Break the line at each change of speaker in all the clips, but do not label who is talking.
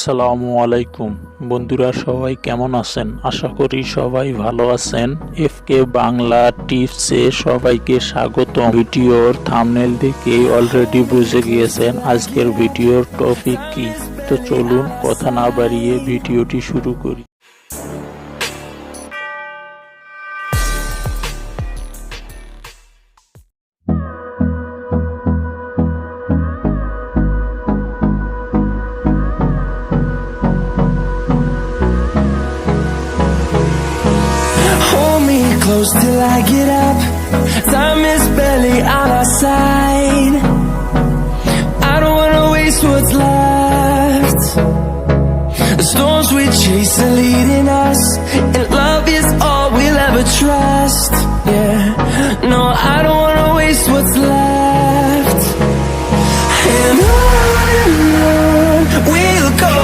আসসালামু আলাইকুম বন্ধুরা, সবাই কেমন আছেন? আশা করি সবাই ভালো আছেন। এফকে বাংলা টিপসে সবাইকে স্বাগত। ভিডিওর থাম্বনেল দেখে অলরেডি বুঝে গিয়েছেন আজকের ভিডিওর টপিক কি। তো চলুন কথা না বাড়িয়ে ভিডিওটি শুরু করি।
Close till I get up. Time is barely on our side. I don't wanna waste what's left. The storms we chase are leading us, and love is all we'll ever trust. Yeah, no, I don't wanna waste what's left. And on we'll go,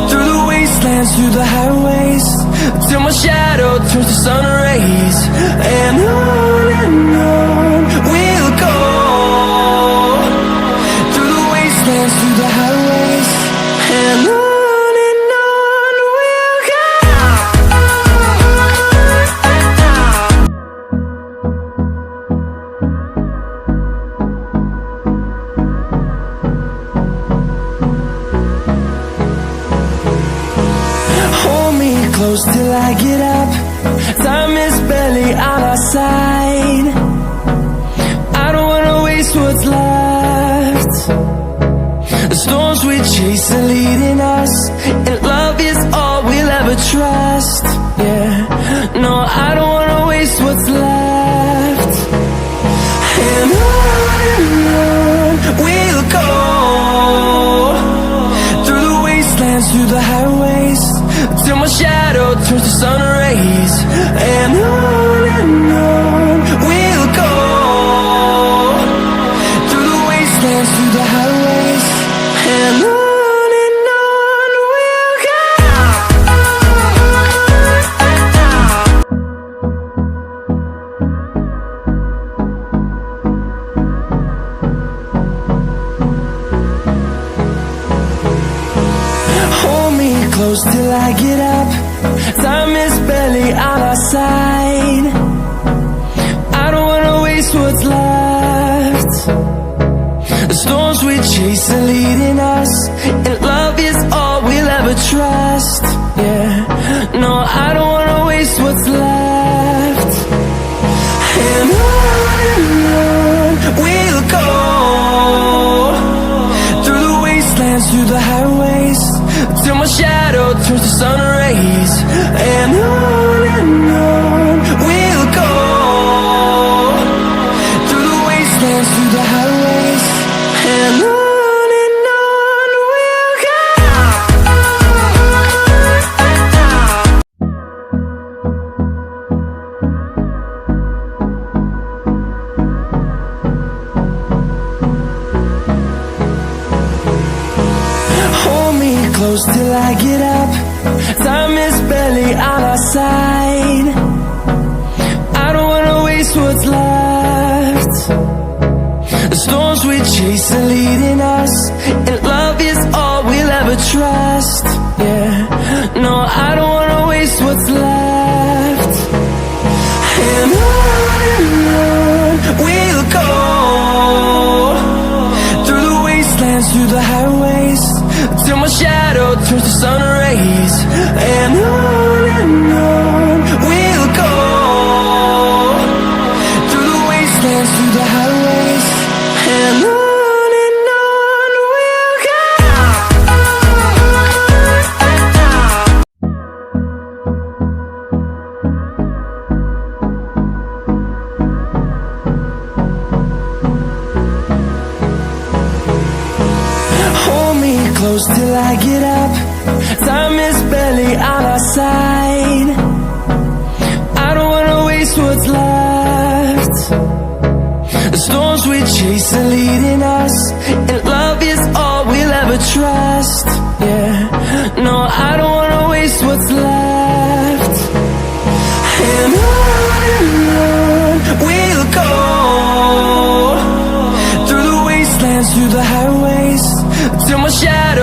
through the wastelands, through the highways, till my shadow turns to sun rays. And on we'll go, through the wastelands, through the highways. And on we'll go. Hold me close till I get up. Time is barely on our side. I don't wanna waste what's left. The storms we chase are leading us, and love is all we'll ever trust. Yeah, no, I don't wanna waste what's left. And on we'll go, through the wastelands, through the highways, till my shadow turns to sun rays. And on we'll go, through the wastelands, through the highways. And on we'll go. Hold me close till I get up. Time is barely on our side. I don't wanna waste what's left. The storms we chase are leading us, and love is all we'll ever trust. Yeah, no, I don't wanna waste what's left. And on we'll go, through the wastelands, through the highways, till my shadow turns to sun rays. And on we'll go, through the wastelands, through the highways. And on we'll go. Hold me close till I get up. Time is barely on our side. I don't wanna waste what's left. The storms we chase are leading us, and love is all we'll ever trust. Yeah, no, I don't wanna waste what's left. And on we'll go, through the wastelands, through the highways, till my shadow turns to sun rays. And on we'll go, through the wastelands, through the highways. And on we'll go. Hold me close till I get up. Time is barely on our side. I don't wanna waste what's left. The storms we chase are leading us, and love is all we'll ever trust. Yeah, no, I don't wanna waste what's left. And on we'll go, through the wastelands, through the highways, till my shadow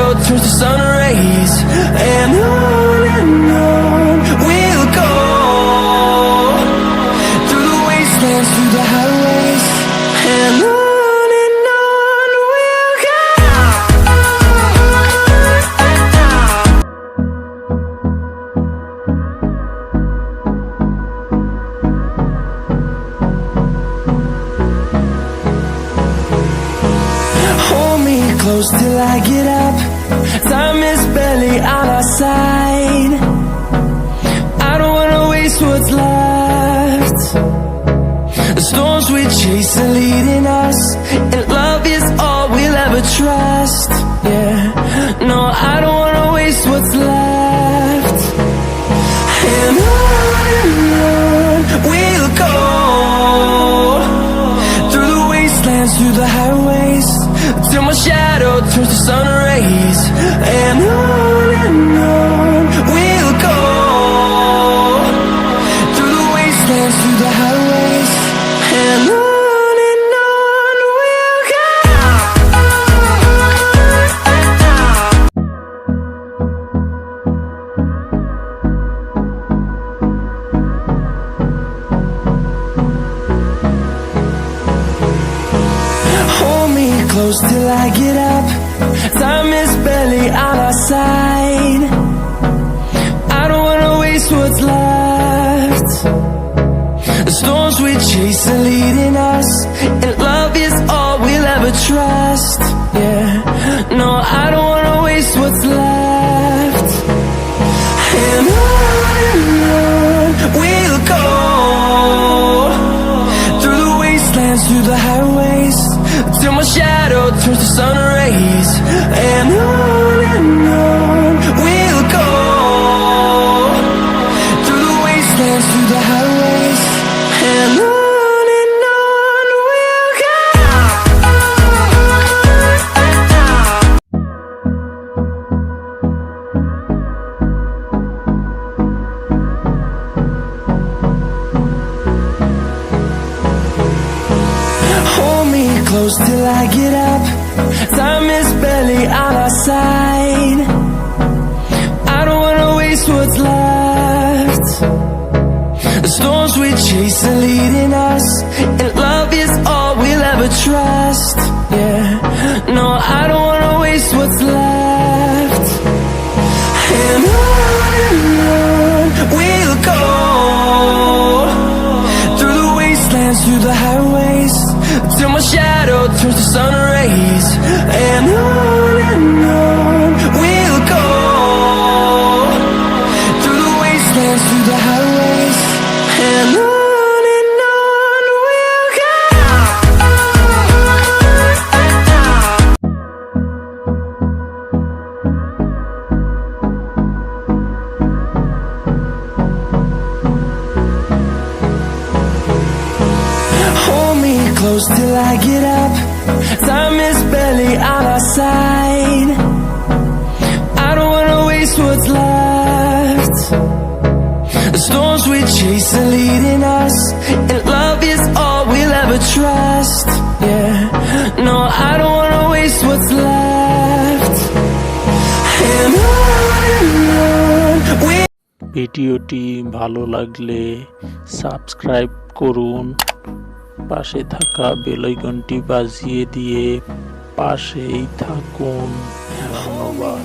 close till I get up. Time is barely on our side. I don't wanna waste what's left. The storms we chase are leading us, and love is all we'll ever trust. Yeah, no, I don't wanna waste what's left. And on we'll go, through the wastelands, through the highways, till my shadow turns to sun rays. And on we'll go, through the wastelands, through the highways, and on we'll go. Hold me close till I get up. Time is barely on our side. I don't wanna waste what's left. The storms we chase are leading us, and love is all we'll ever trust. Yeah, no, I don't wanna waste what's left. And on we'll go, through the wastelands, through the highways, till my shadow turns to sun rays. And on we'll go, through the wastelands, through the highways, and on we'll go. Hold me close till I get up. Time is barely on our side. I don't wanna waste what's left. The storms we chase are leading us, and love is all we'll ever trust. Yeah, no, I don't wanna waste what's left. And on we'll go, through the wastelands, through the highways, till my shadow turns to sun rays. And on we'll go, through the wastelands, through the highways, and on we'll go. Hold me close till I get up. Time is barely on our side. I don't wanna waste what's left. The storms we chase are leading us, and love is all we'll ever trust. Yeah, no, I don't wanna waste what's left. And on we'll
ভিডিওটি ভালো লাগলে subscribe করুন, পাশে থাকা bell আইকনটি বাজিয়ে দিয়ে পাশেই থাকুন। ধন্যবাদ।